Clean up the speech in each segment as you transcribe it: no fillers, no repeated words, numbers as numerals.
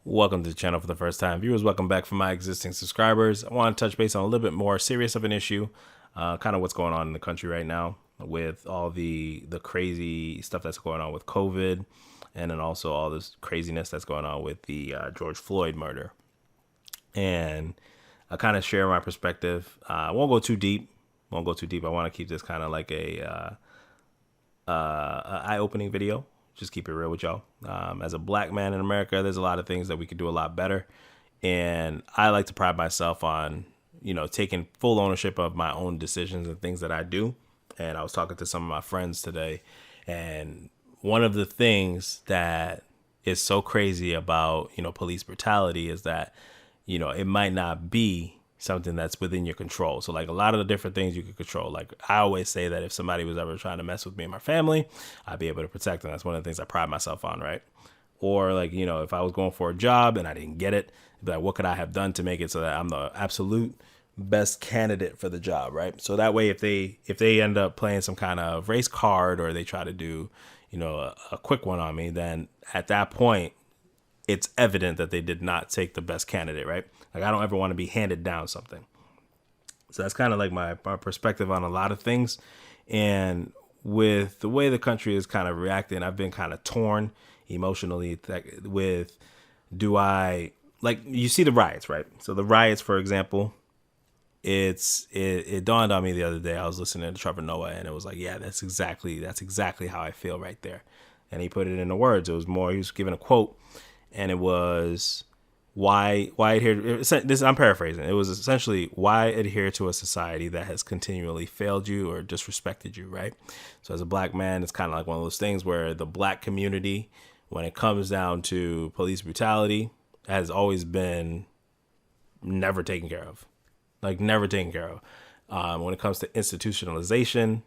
Welcome to the channel for the first time. Viewers, welcome back. For my existing subscribers, I want to touch base on a little bit more serious of an issue, kind of what's going on in the country right now with all the crazy stuff that's going on with COVID, and then also all this craziness that's going on with the George Floyd murder. And I kind of share my perspective. I won't go too deep. I want to keep this kind of like a eye-opening video. Just keep it real with y'all. As a black man in America, there's a lot of things that we could do a lot better. And I like to pride myself on, taking full ownership of my own decisions and things that I do. And I was talking to some of my friends today. And one of the things that is so crazy about, police brutality is that, it might not be something that's within your control. So like a lot of the different things you could control. Like I always say that if somebody was ever trying to mess with me and my family, I'd be able to protect them. That's one of the things I pride myself on, right? Or like, if I was going for a job and I didn't get it, I'd be like, what could I have done to make it so that I'm the absolute best candidate for the job, right? So that way, if they end up playing some kind of race card or they try to do, a quick one on me, then at that point, it's evident that they did not take the best candidate, right? Like I don't ever want to be handed down something. So that's kind of like my perspective on a lot of things. And with the way the country is kind of reacting, I've been kind of torn emotionally with, you see the riots, right? So the riots, for example, it dawned on me the other day. I was listening to Trevor Noah and it was like, yeah, that's exactly how I feel right there. And he put it into words. He was giving a quote, and it was, why adhere? This I'm paraphrasing. It was essentially, why adhere to a society that has continually failed you or disrespected you, right? So as a black man, it's kind of like one of those things where the black community, when it comes down to police brutality, has always been never taken care of, like never taken care of. When it comes to institutionalization,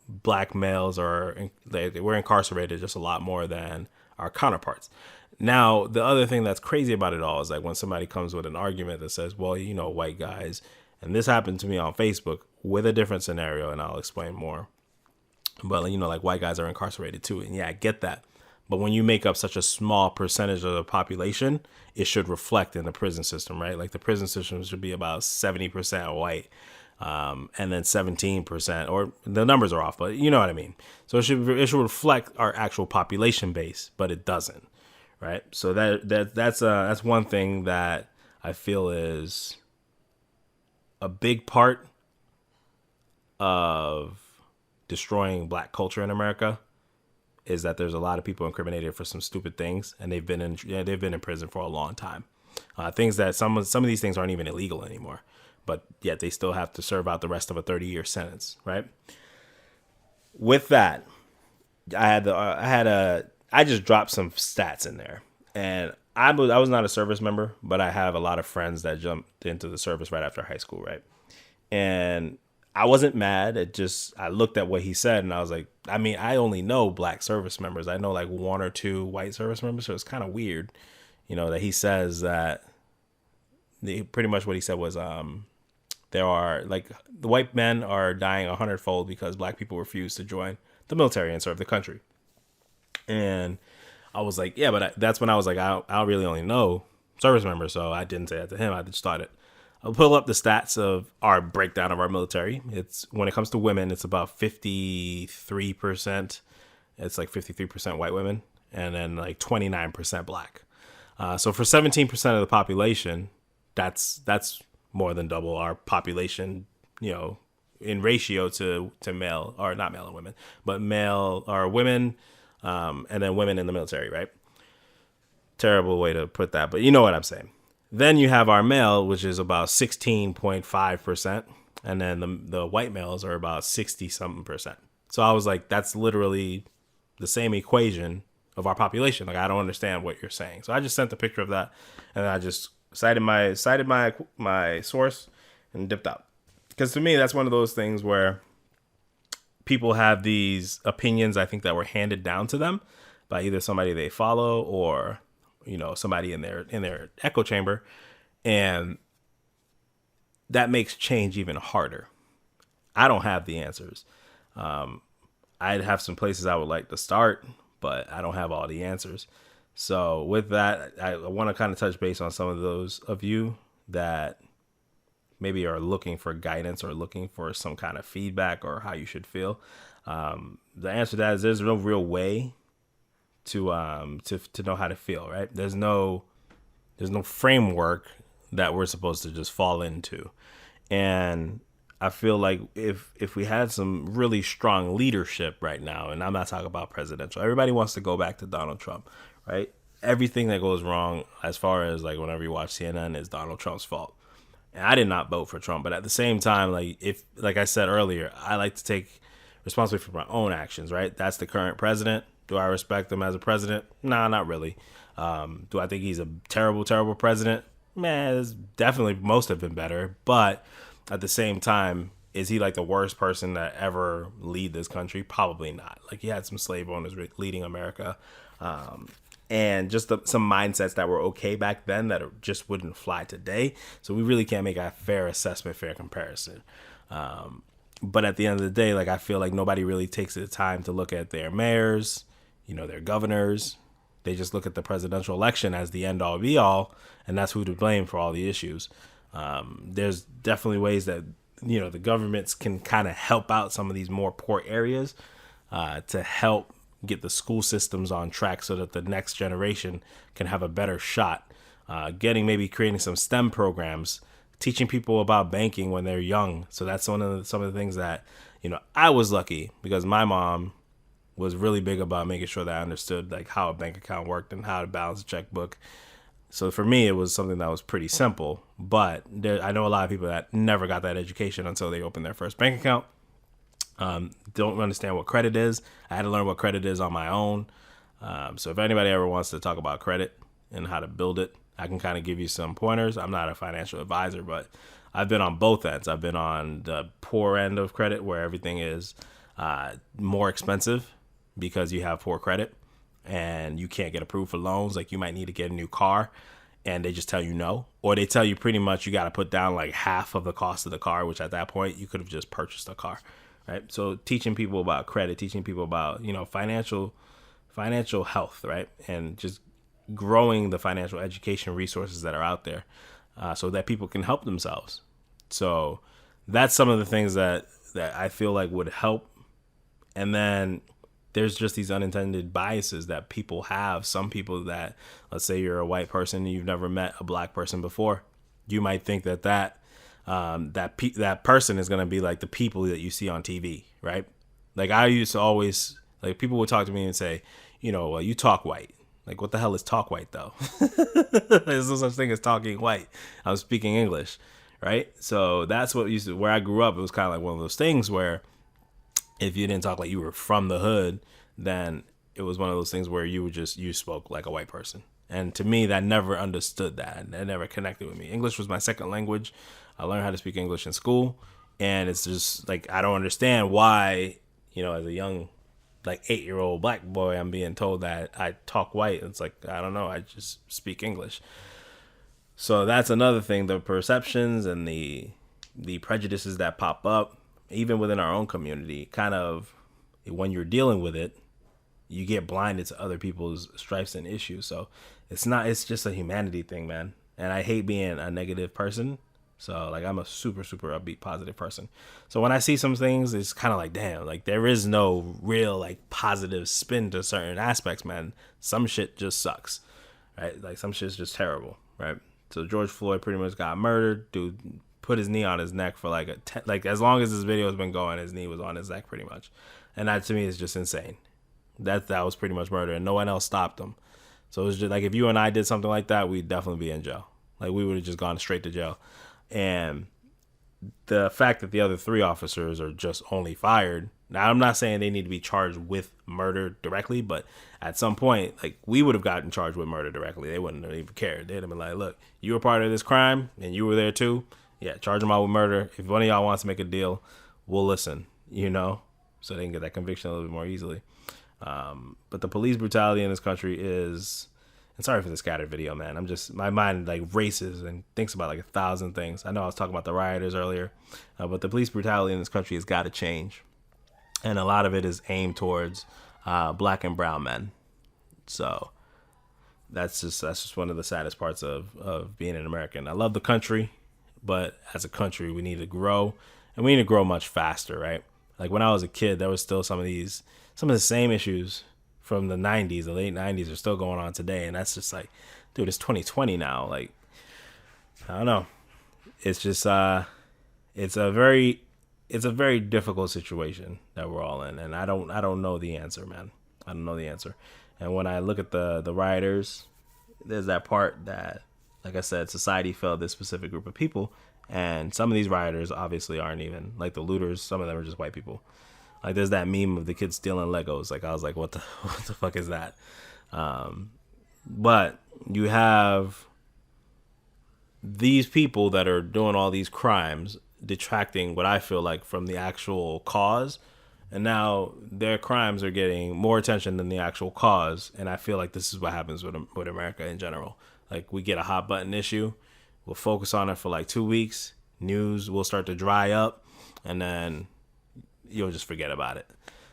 black males we're incarcerated just a lot more than our counterparts. Now, the other thing that's crazy about it all is like when somebody comes with an argument that says, well, white guys, and this happened to me on Facebook with a different scenario, and I'll explain more. But, like white guys are incarcerated too. And yeah, I get that. But when you make up such a small percentage of the population, it should reflect in the prison system, right? Like the prison system should be about 70% white. And then 17%, or the numbers are off, but you know what I mean? So it should reflect our actual population base, but it doesn't. Right. So that's one thing that I feel is a big part of destroying black culture in America, is that there's a lot of people incriminated for some stupid things, and they've been in prison for a long time. Things that some of these things aren't even illegal anymore, but yet they still have to serve out the rest of a 30-year sentence. Right. With that, I just dropped some stats in there, and I was not a service member, but I have a lot of friends that jumped into the service right after high school, right? And I wasn't mad. I looked at what he said, and I was like, I only know black service members. I know like one or two white service members, so it's kind of weird, that he says that. Pretty much what he said was, there are like the white men are dying 100-fold because black people refuse to join the military and serve the country. And I was like, yeah, but that's when I was like, I really only know service members. So I didn't say that to him. I just started. I'll pull up the stats of our breakdown of our military. When it comes to women, it's about 53%. It's like 53% white women, and then like 29% black. So for 17% of the population, that's more than double our population, in ratio to male, or not male and women, but male or women. And then women in the military, right? Terrible way to put that, but you know what I'm saying. Then you have our male, which is about 16.5%. And then the white males are about 60-something%. So I was like, that's literally the same equation of our population. Like, I don't understand what you're saying. So I just sent a picture of that, and I just cited my source and dipped out. Because to me, that's one of those things where people have these opinions, I think, that were handed down to them by either somebody they follow or, somebody in their echo chamber. And that makes change even harder. I don't have the answers. I'd have some places I would like to start, but I don't have all the answers. So with that, I want to kind of touch base on some of those of you that maybe are looking for guidance or looking for some kind of feedback or how you should feel. The answer to that is there's no real way to know how to feel, right? There's no framework that we're supposed to just fall into. And I feel like if we had some really strong leadership right now, and I'm not talking about presidential, everybody wants to go back to Donald Trump, right? Everything that goes wrong as far as like whenever you watch CNN is Donald Trump's fault. And I did not vote for Trump, but at the same time, like I said earlier, I like to take responsibility for my own actions, right? That's the current president. Do I respect him as a president? Nah, not really. Do I think he's a terrible, terrible president? Man, definitely most have been better. But at the same time, is he like the worst person that ever lead this country? Probably not. Like he had some slave owners leading America. And just some mindsets that were okay back then that just wouldn't fly today. So we really can't make a fair assessment, fair comparison. But at the end of the day, like I feel like nobody really takes the time to look at their mayors, their governors. They just look at the presidential election as the end all be all, and that's who to blame for all the issues. There's definitely ways that the governments can kind of help out some of these more poor areas to help get the school systems on track so that the next generation can have a better shot. Creating some STEM programs, teaching people about banking when they're young. So that's some of the things that I was lucky because my mom was really big about making sure that I understood like how a bank account worked and how to balance a checkbook. So for me, it was something that was pretty simple. But I know a lot of people that never got that education until they opened their first bank account. Don't understand what credit is. I had to learn what credit is on my own. So if anybody ever wants to talk about credit and how to build it, I can kind of give you some pointers. I'm not a financial advisor, but I've been on both ends. I've been on the poor end of credit where everything is more expensive because you have poor credit and you can't get approved for loans. Like you might need to get a new car and they just tell you no, or they tell you pretty much you got to put down like half of the cost of the car, which at that point you could have just purchased a car, right? So teaching people about credit, teaching people about, financial health, right? And just growing the financial education resources that are out there so that people can help themselves. So that's some of the things that I feel like would help. And then there's just these unintended biases that people have. Some people that, let's say you're a white person and you've never met a black person before, you might think that person is going to be like the people that you see on TV, right? Like I used to always, like people would talk to me and say, you talk white. Like, what the hell is talk white, though? There's no such thing as talking white. I'm speaking English, right? So that's where I grew up. It was kind of like one of those things where if you didn't talk like you were from the hood, then it was one of those things where you spoke like a white person. And to me, that never understood that. That never connected with me. English was my second language. I learned how to speak English in school. And it's just like, I don't understand why, as a young, like 8-year-old black boy, I'm being told that I talk white. It's like, I don't know. I just speak English. So that's another thing. The perceptions and the prejudices that pop up, even within our own community, kind of when you're dealing with it, you get blinded to other people's stripes and issues. So it's just a humanity thing, man. And I hate being a negative person. So like I'm a super, super upbeat, positive person. So when I see some things, it's kind of like, damn, like there is no real like positive spin to certain aspects, man. Some shit just sucks, right? Like some shit's just terrible, right? So George Floyd pretty much got murdered. Dude put his knee on his neck for like as long as this video has been going, his knee was on his neck pretty much. And that to me is just insane. That was pretty much murder and no one else stopped him. So it was just like, if you and I did something like that, we'd definitely be in jail. Like we would have just gone straight to jail. And the fact that the other 3 officers are just only fired. Now, I'm not saying they need to be charged with murder directly, but at some point, like we would have gotten charged with murder directly. They wouldn't have even cared. They'd have been like, look, you were part of this crime and you were there too. Yeah, charge them out with murder. If one of y'all wants to make a deal, we'll listen, so they can get that conviction a little bit more easily. But the police brutality in this country is, and sorry for the scattered video, man. My mind like races and thinks about like 1,000 things. I know I was talking about the rioters earlier, but the police brutality in this country has got to change. And a lot of it is aimed towards black and brown men. So that's just one of the saddest parts of being an American. I love the country, but as a country, we need to grow, and we need to grow much faster, right? Like when I was a kid, there was still some of the same issues from the 90s, the late 90s are still going on today. And that's just like, dude, it's 2020 now. Like, I don't know. It's just, it's a very difficult situation that we're all in. And I don't know the answer, man. I don't know the answer. And when I look at the rioters, there's that part that, like I said, society failed this specific group of people. And some of these rioters obviously aren't even like the looters. Some of them are just white people. Like there's that meme of the kids stealing Legos. Like I was like, what the fuck is that? But you have these people that are doing all these crimes, detracting what I feel like from the actual cause. And now their crimes are getting more attention than the actual cause. And I feel like this is what happens with America in general. Like we get a hot button issue. We'll focus on it for like 2 weeks. News will start to dry up. And then you'll just forget about it.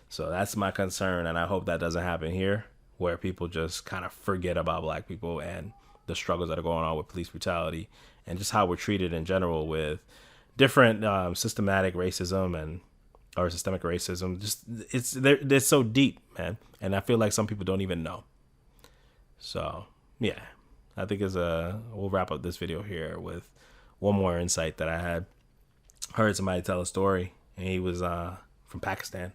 So that's my concern. And I hope that doesn't happen here, where people just kind of forget about black people and the struggles that are going on with police brutality and just how we're treated in general with different systematic racism or systemic racism. Just they're so deep, man. And I feel like some people don't even know. So yeah, I think we'll wrap up this video here with one more insight that I had. Heard somebody tell a story, and he was from Pakistan.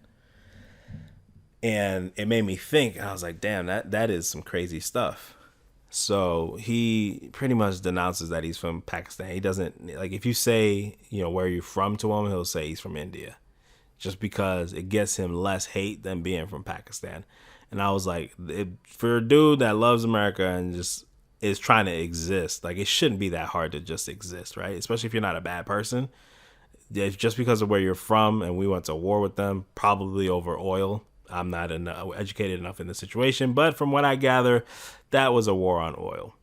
And it made me think, I was like, damn, that is some crazy stuff. So he pretty much denounces that he's from Pakistan. He doesn't, like, if you say, where you're from to him, he'll say he's from India. Just because it gets him less hate than being from Pakistan. And I was like, for a dude that loves America and just is trying to exist, like, it shouldn't be that hard to just exist, right? Especially if you're not a bad person. Just because of where you're from, and we went to war with them, probably over oil. I'm not educated enough in the situation, but from what I gather, that was a war on oil.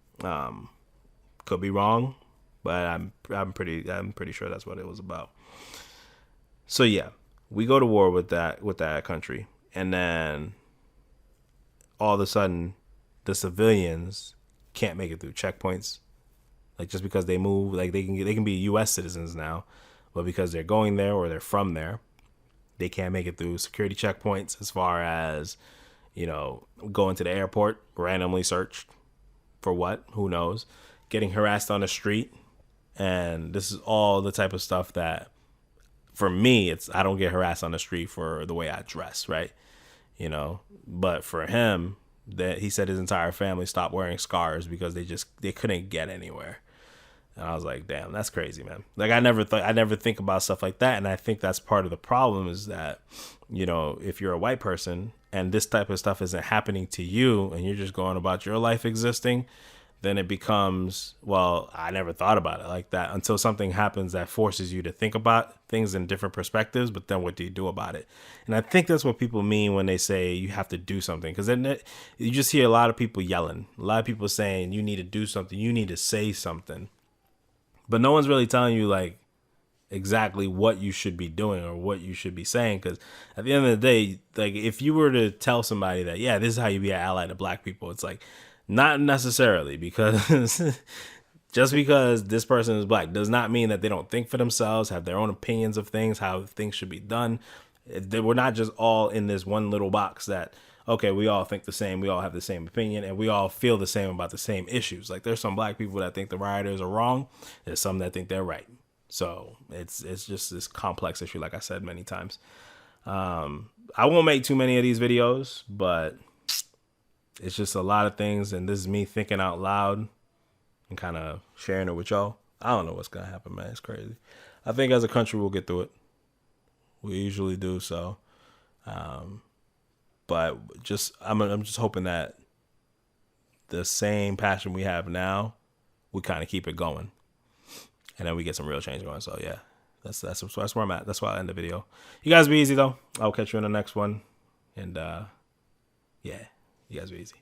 Could be wrong, but I'm pretty sure that's what it was about. So yeah, we go to war with that country, and then all of a sudden, the civilians can't make it through checkpoints. Like just because they move, like they can be U.S. citizens now, but because they're going there or they're from there, they can't make it through security checkpoints as far as, going to the airport, randomly searched for what? Who knows? Getting harassed on the street. And this is all the type of stuff that, for me, I don't get harassed on the street for the way I dress, right? But for him, that he said his entire family stopped wearing scarves because they couldn't get anywhere. And I was like, damn, that's crazy, man. Like I never think about stuff like that. And I think that's part of the problem is that, if you're a white person and this type of stuff isn't happening to you and you're just going about your life existing, then it becomes, well, I never thought about it like that until something happens that forces you to think about things in different perspectives. But then what do you do about it? And I think that's what people mean when they say you have to do something, because then you just hear a lot of people yelling, a lot of people saying you need to do something, you need to say something. But no one's really telling you like exactly what you should be doing or what you should be saying. Because at the end of the day, like if you were to tell somebody that, yeah, this is how you be an ally to black people, it's like not necessarily, because just because this person is black does not mean that they don't think for themselves, have their own opinions of things, how things should be done. We're not just all in this one little box that, okay, we all think the same, we all have the same opinion, and we all feel the same about the same issues. Like there's some black people that think the rioters are wrong. There's some that think they're right. So it's just this complex issue, like I said many times. I won't make too many of these videos, but it's just a lot of things, and this is me thinking out loud and kind of sharing it with y'all. I don't know what's gonna happen, man. It's crazy. I think as a country we'll get through it. We usually do so. But I'm just hoping that the same passion we have now, we kind of keep it going, and then we get some real change going. So yeah, that's where I'm at. That's why I end the video. You guys be easy though. I'll catch you in the next one, and yeah, you guys be easy.